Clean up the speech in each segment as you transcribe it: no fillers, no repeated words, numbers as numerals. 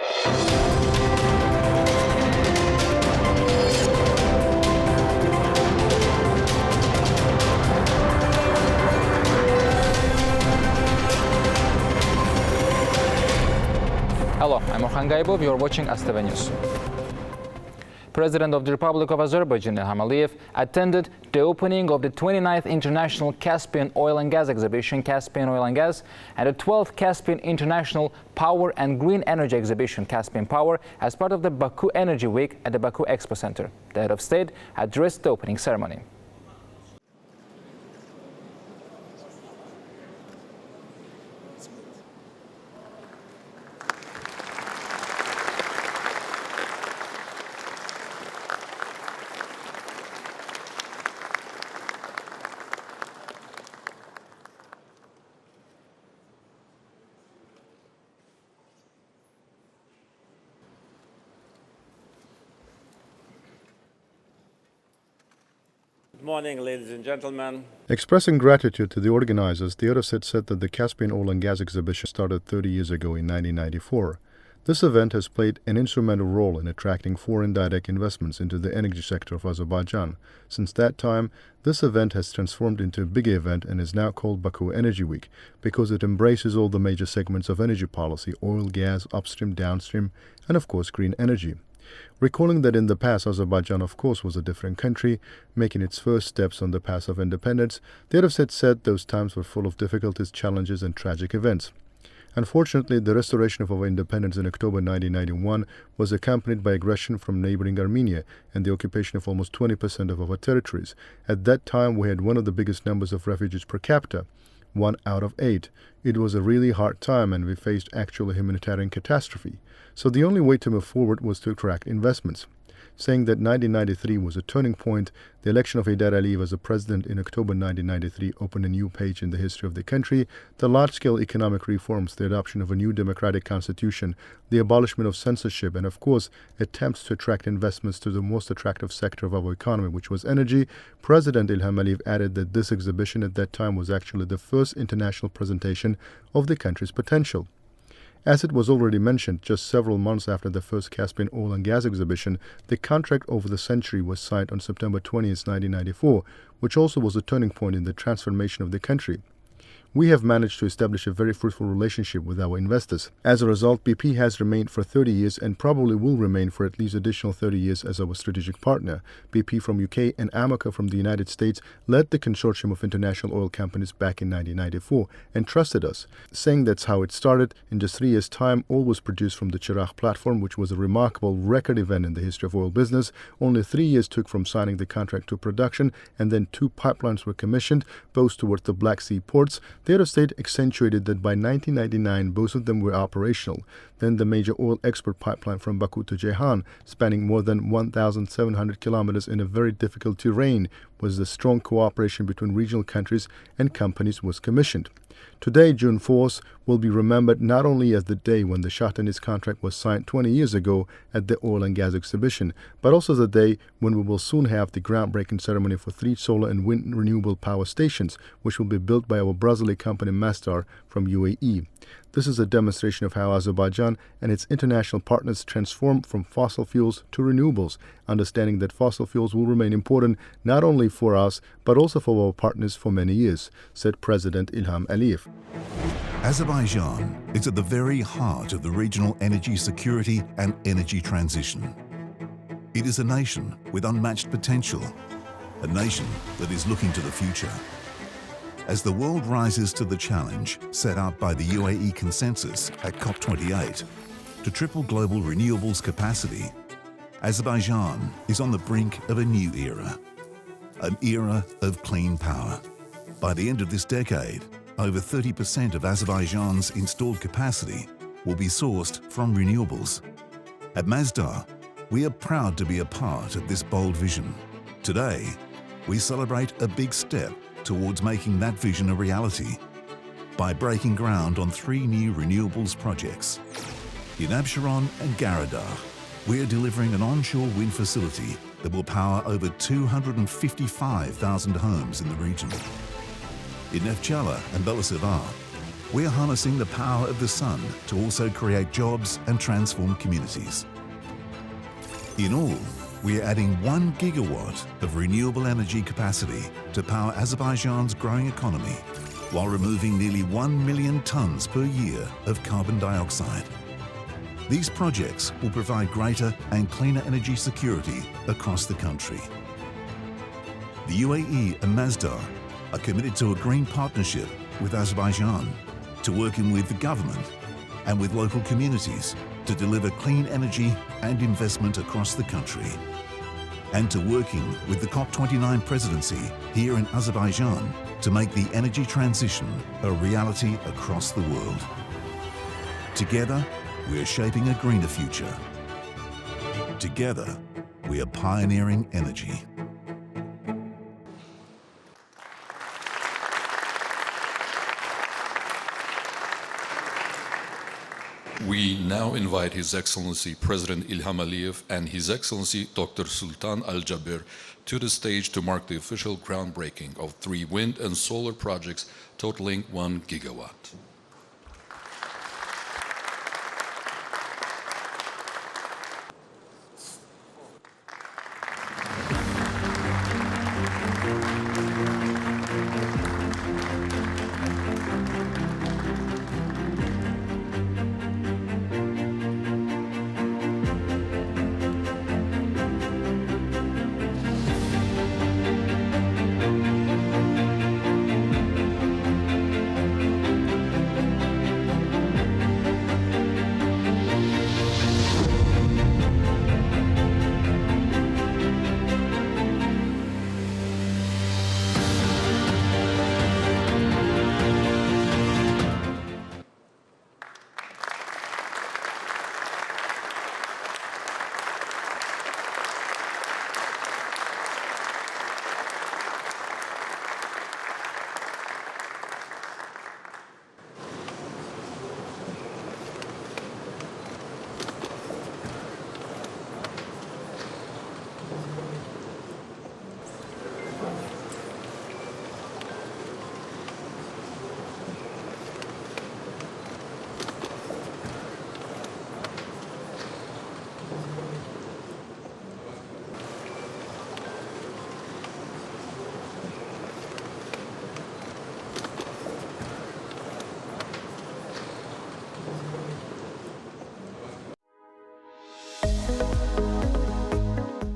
Hello, I'm Orhan Gaybov. You're watching AzTV News. President of the Republic of Azerbaijan, İlham, attended the opening of the 29th International Caspian Oil and Gas Exhibition, Caspian Oil and Gas, and the 12th Caspian International Power and Green Energy Exhibition, Caspian Power, as part of the Baku Energy Week at the Baku Expo Center. The head of state addressed the opening ceremony. Good morning, ladies and gentlemen. Expressing gratitude to the organizers, the Eurostat said that the Caspian Oil and Gas Exhibition started 30 years ago in 1994. This event has played an instrumental role in attracting foreign direct investments into the energy sector of Azerbaijan. Since that time, this event has transformed into a big event and is now called Baku Energy Week because it embraces all the major segments of energy policy: oil, gas, upstream, downstream, and of course green energy. Recalling that in the past, Azerbaijan, of course, was a different country, making its first steps on the path of independence, the Eurostat said those times were full of difficulties, challenges, and tragic events. Unfortunately, the restoration of our independence in October 1991 was accompanied by aggression from neighboring Armenia and the occupation of almost 20% of our territories. At that time, we had one of the biggest numbers of refugees per capita, 1 out of 8. It was a really hard time and we faced actual humanitarian catastrophe. So the only way to move forward was to attract investments. Saying that 1993 was a turning point, the election of Heydar Aliyev as a president in October 1993 opened a new page in the history of the country. The large-scale economic reforms, the adoption of a new democratic constitution, the abolishment of censorship, and of course, attempts to attract investments to the most attractive sector of our economy, which was energy. President Ilham Aliyev added that this exhibition at that time was actually the first international presentation of the country's potential. As it was already mentioned, just several months after the first Caspian Oil and Gas Exhibition, the contract over the century was signed on September 20, 1994, which also was a turning point in the transformation of the country. We have managed to establish a very fruitful relationship with our investors. As a result, BP has remained for 30 years and probably will remain for at least additional 30 years as our strategic partner. BP from UK and Amoco from the United States led the consortium of international oil companies back in 1994 and trusted us, saying that's how it started. In just 3 years' time, oil was produced from the Chirag platform, which was a remarkable record event in the history of oil business. Only 3 years took from signing the contract to production, and then 2 pipelines were commissioned, both towards the Black Sea ports. The Eurostat accentuated that by 1999, both of them were operational. Then the major oil export pipeline from Baku to Ceyhan, spanning more than 1,700 kilometers in a very difficult terrain, was the strong cooperation between regional countries and companies was commissioned. Today, June 4th, will be remembered not only as the day when the Shah Deniz contract was signed 20 years ago at the Oil and Gas Exhibition, but also the day when we will soon have the groundbreaking ceremony for 3 solar and wind renewable power stations, which will be built by our Brazilian company Masdar from UAE. This is a demonstration of how Azerbaijan and its international partners transform from fossil fuels to renewables, understanding that fossil fuels will remain important not only for us, but also for our partners for many years, said President Ilham Aliyev. Azerbaijan is at the very heart of the regional energy security and energy transition. It is a nation with unmatched potential, a nation that is looking to the future. As the world rises to the challenge set out by the UAE consensus at COP28 to triple global renewables capacity, Azerbaijan is on the brink of a new era, an era of clean power. By the end of this decade, over 30% of Azerbaijan's installed capacity will be sourced from renewables. At Masdar, we are proud to be a part of this bold vision. Today, we celebrate a big step towards making that vision a reality by breaking ground on 3 new renewables projects. In Absheron and Garadagh, we are delivering an onshore wind facility that will power over 255,000 homes in the region. In Nefchala and Belasavar, we're harnessing the power of the sun to also create jobs and transform communities. In all, we are adding 1 gigawatt of renewable energy capacity to power Azerbaijan's growing economy, while removing nearly 1 million tonnes per year of carbon dioxide. These projects will provide greater and cleaner energy security across the country. The UAE and Masdar are committed to a green partnership with Azerbaijan, to working with the government and with local communities to deliver clean energy and investment across the country, and to working with the COP29 presidency here in Azerbaijan to make the energy transition a reality across the world. Together, we are shaping a greener future. Together, we are pioneering energy. We now invite His Excellency President Ilham Aliyev and His Excellency Dr. Sultan Al Jaber to the stage to mark the official groundbreaking of 3 wind and solar projects totaling 1 gigawatt.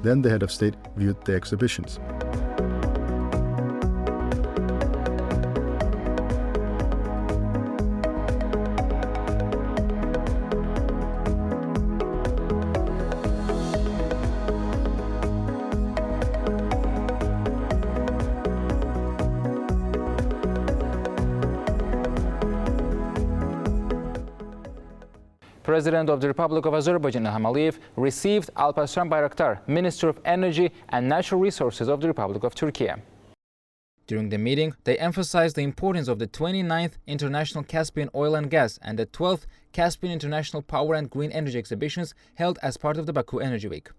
Then the head of state viewed the exhibitions. President of the Republic of Azerbaijan, Ilham Aliyev, received Alparslan Bayraktar, Minister of Energy and Natural Resources of the Republic of Turkey. During the meeting, they emphasized the importance of the 29th International Caspian Oil and Gas and the 12th Caspian International Power and Green Energy exhibitions held as part of the Baku Energy Week.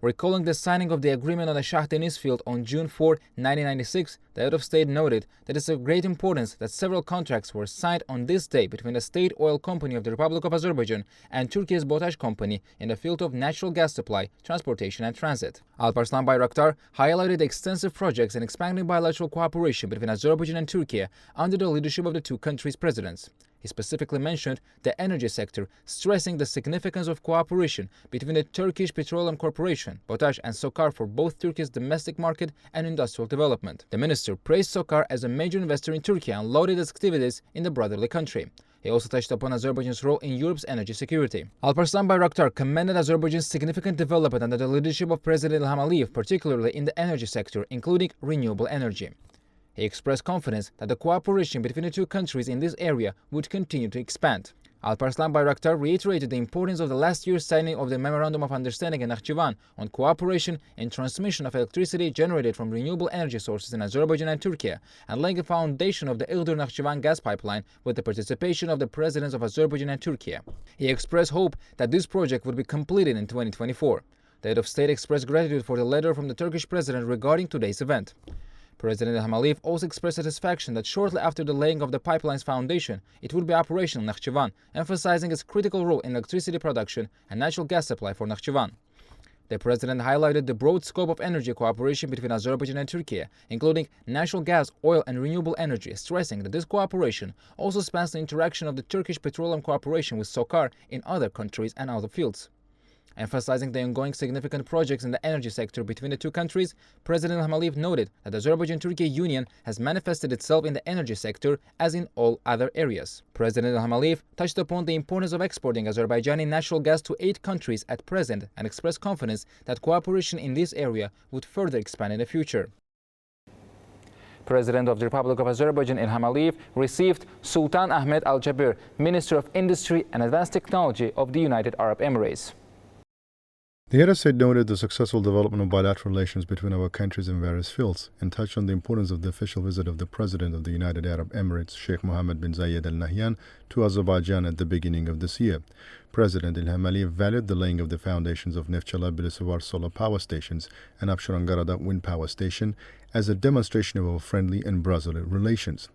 Recalling the signing of the agreement on the Shah Deniz field on June 4, 1996, the head of state noted that it's of great importance that several contracts were signed on this day between the state oil company of the Republic of Azerbaijan and Turkey's BOTAŞ company in the field of natural gas supply, transportation and transit. Alparslan Bayraktar highlighted the extensive projects and expanding bilateral cooperation between Azerbaijan and Turkey under the leadership of the two countries' presidents. He specifically mentioned the energy sector, stressing the significance of cooperation between the Turkish Petroleum Corporation, BOTAŞ, and SOCAR for both Turkey's domestic market and industrial development. The minister praised SOCAR as a major investor in Turkey and lauded its activities in the brotherly country. He also touched upon Azerbaijan's role in Europe's energy security. Alparslan Bayraktar commended Azerbaijan's significant development under the leadership of President Ilham Aliyev, particularly in the energy sector, including renewable energy. He expressed confidence that the cooperation between the two countries in this area would continue to expand. Alparslan Bayraktar reiterated the importance of the last year's signing of the Memorandum of Understanding in Nakhchivan on cooperation in transmission of electricity generated from renewable energy sources in Azerbaijan and Turkey, and laying the foundation of the Ildir-Nakhchivan gas pipeline with the participation of the presidents of Azerbaijan and Turkey. He expressed hope that this project would be completed in 2024. The head of state expressed gratitude for the letter from the Turkish president regarding today's event. President İlham Aliyev also expressed satisfaction that shortly after the laying of the pipeline's foundation, it would be operational in Nakhchivan, emphasizing its critical role in electricity production and natural gas supply for Nakhchivan. The president highlighted the broad scope of energy cooperation between Azerbaijan and Turkey, including natural gas, oil and renewable energy, stressing that this cooperation also spans the interaction of the Turkish petroleum cooperation with SOCAR in other countries and other fields. Emphasizing the ongoing significant projects in the energy sector between the two countries, President İlham Aliyev noted that the Azerbaijan-Turkey Union has manifested itself in the energy sector as in all other areas. President İlham Aliyev touched upon the importance of exporting Azerbaijani natural gas to 8 countries at present and expressed confidence that cooperation in this area would further expand in the future. President of the Republic of Azerbaijan İlham Aliyev received Sultan Ahmed Al Jaber, Minister of Industry and Advanced Technology of the United Arab Emirates. The head of state noted the successful development of bilateral relations between our countries in various fields and touched on the importance of the official visit of the President of the United Arab Emirates, Sheikh Mohammed bin Zayed Al Nahyan, to Azerbaijan at the beginning of this year. President İlham Aliyev valued the laying of the foundations of Neftchala Bilisuvar solar power stations and Absharangarada wind power station as a demonstration of our friendly and brotherly relations.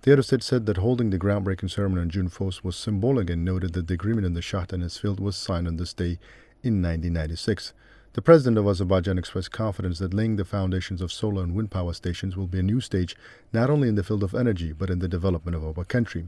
The head of state said that holding the groundbreaking ceremony on June 4th was symbolic and noted that the agreement in the Shah Deniz field was signed on this day in 1996. The President of Azerbaijan expressed confidence that laying the foundations of solar and wind power stations will be a new stage not only in the field of energy but in the development of our country.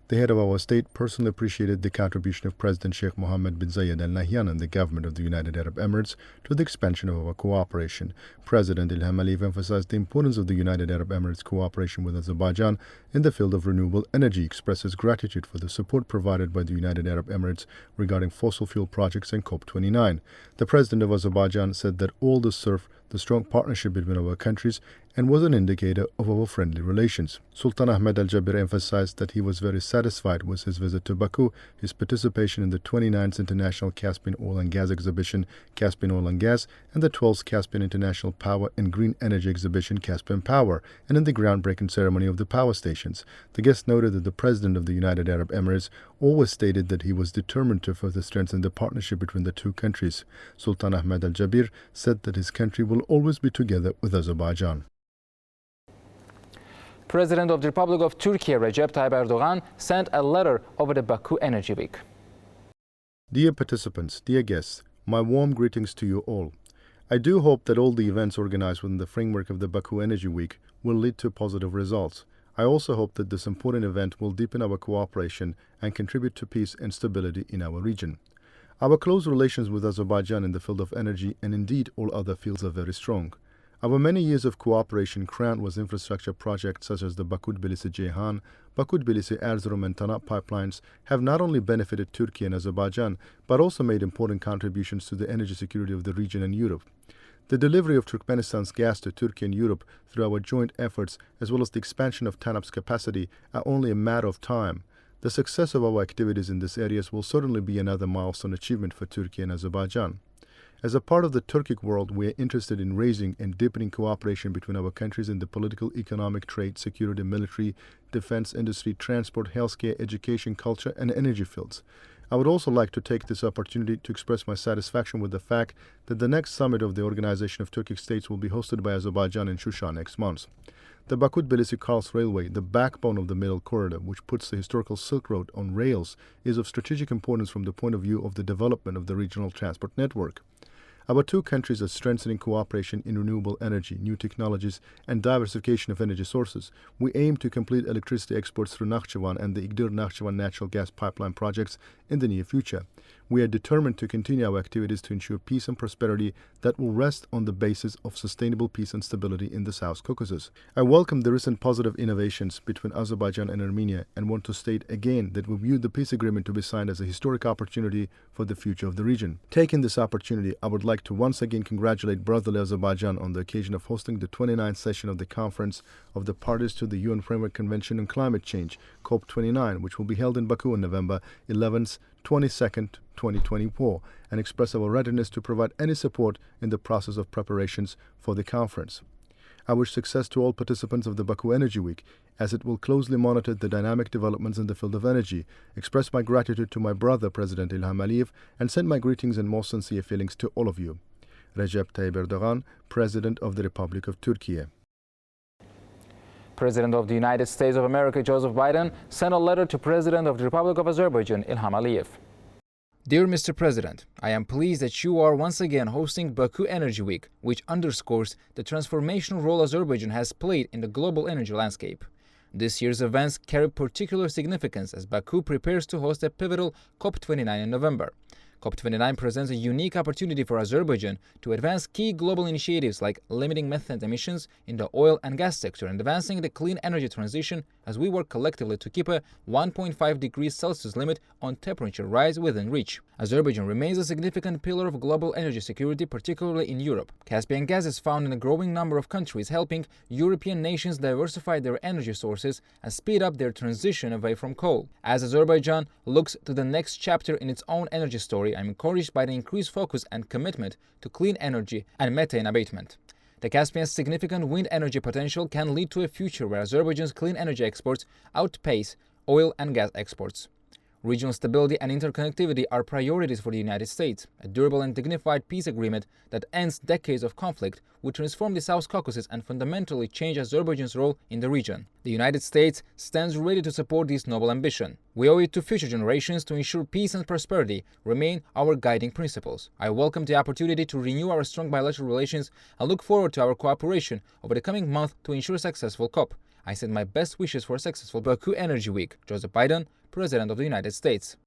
The head of our state personally appreciated the contribution of President Sheikh Mohammed bin Zayed Al Nahyan and the government of the United Arab Emirates to the expansion of our cooperation. President İlham Aliyev emphasized the importance of the United Arab Emirates cooperation with Azerbaijan in the field of renewable energy, expresses gratitude for the support provided by the United Arab Emirates regarding fossil fuel projects and COP29. The President of Azerbaijan said that all this served the strong partnership between our countries and was an indicator of our friendly relations. Sultan Ahmed Al Jaber emphasized that he was very satisfied with his visit to Baku, his participation in the 29th International Caspian Oil and Gas Exhibition, Caspian Oil and Gas, and the 12th Caspian International Power and Green Energy Exhibition, Caspian Power, and in the groundbreaking ceremony of the power stations. The guest noted that the President of the United Arab Emirates always stated that he was determined to further strengthen the partnership between the two countries. Sultan Ahmed Al Jaber said that his country will always be together with Azerbaijan. President of the Republic of Turkey, Recep Tayyip Erdogan, sent a letter over the Baku Energy Week. Dear participants, dear guests, my warm greetings to you all. I do hope that all the events organized within the framework of the Baku Energy Week will lead to positive results. I also hope that this important event will deepen our cooperation and contribute to peace and stability in our region. Our close relations with Azerbaijan in the field of energy and indeed all other fields are very strong. Our many years of cooperation crowned with infrastructure projects such as the Baku-Tbilisi-Ceyhan, Baku-Tbilisi-Erzurum and Tanap pipelines have not only benefited Turkey and Azerbaijan, but also made important contributions to the energy security of the region and Europe. The delivery of Turkmenistan's gas to Turkey and Europe through our joint efforts, as well as the expansion of Tanap's capacity, are only a matter of time. The success of our activities in these areas will certainly be another milestone achievement for Turkey and Azerbaijan. As a part of the Turkic world, we are interested in raising and deepening cooperation between our countries in the political, economic, trade, security, military, defense, industry, transport, healthcare, education, culture, and energy fields. I would also like to take this opportunity to express my satisfaction with the fact that the next summit of the Organization of Turkic States will be hosted by Azerbaijan in Shusha next month. The Baku-Tbilisi-Kars Railway, the backbone of the Middle Corridor, which puts the historical Silk Road on rails, is of strategic importance from the point of view of the development of the regional transport network. Our two countries are strengthening cooperation in renewable energy, new technologies, and diversification of energy sources. We aim to complete electricity exports through Nakhchivan and the Igdir-Nakhchivan natural gas pipeline projects in the near future. We are determined to continue our activities to ensure peace and prosperity that will rest on the basis of sustainable peace and stability in the South Caucasus. I welcome the recent positive innovations between Azerbaijan and Armenia and want to state again that we view the peace agreement to be signed as a historic opportunity for the future of the region. Taking this opportunity, I would like to once again congratulate brotherly Azerbaijan on the occasion of hosting the 29th session of the Conference of the Parties to the UN Framework Convention on Climate Change, COP29, which will be held in Baku on November 11th, 22nd, 2024, and express our readiness to provide any support in the process of preparations for the conference. I wish success to all participants of the Baku Energy Week, as it will closely monitor the dynamic developments in the field of energy, express my gratitude to my brother, President İlham Aliyev, and send my greetings and most sincere feelings to all of you. Recep Tayyip Erdogan, President of the Republic of Turkey. President of the United States of America, Joseph Biden, sent a letter to President of the Republic of Azerbaijan, Ilham Aliyev. Dear Mr. President, I am pleased that you are once again hosting Baku Energy Week, which underscores the transformational role Azerbaijan has played in the global energy landscape. This year's events carry particular significance as Baku prepares to host a pivotal COP29 in November. COP29 presents a unique opportunity for Azerbaijan to advance key global initiatives like limiting methane emissions in the oil and gas sector and advancing the clean energy transition as we work collectively to keep a 1.5 degrees Celsius limit on temperature rise within reach. Azerbaijan remains a significant pillar of global energy security, particularly in Europe. Caspian gas is found in a growing number of countries, helping European nations diversify their energy sources and speed up their transition away from coal. As Azerbaijan looks to the next chapter in its own energy story, I'm encouraged by the increased focus and commitment to clean energy and methane abatement. The Caspian's significant wind energy potential can lead to a future where Azerbaijan's clean energy exports outpace oil and gas exports. Regional stability and interconnectivity are priorities for the United States. A durable and dignified peace agreement that ends decades of conflict would transform the South Caucasus and fundamentally change Azerbaijan's role in the region. The United States stands ready to support this noble ambition. We owe it to future generations to ensure peace and prosperity remain our guiding principles. I welcome the opportunity to renew our strong bilateral relations and look forward to our cooperation over the coming month to ensure a successful COP. I send my best wishes for a successful Baku Energy Week. Joseph Biden, President of the United States.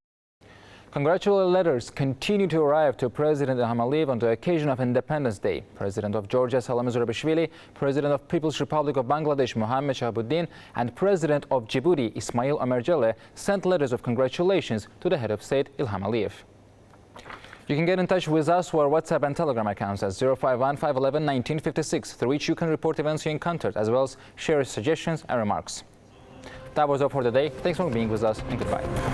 Congratulatory letters continue to arrive to President Ilham Aliyev on the occasion of Independence Day. President of Georgia, Salam Zurabishvili, President of People's Republic of Bangladesh, Mohammed Shahabuddin, and President of Djibouti, Ismail Omarjele, sent letters of congratulations to the head of state, Ilham Aliyev. You can get in touch with us through our WhatsApp and Telegram accounts at 051 511 1956, through which you can report events you encountered, as well as share suggestions and remarks. That was all for today. Thanks for being with us, and goodbye.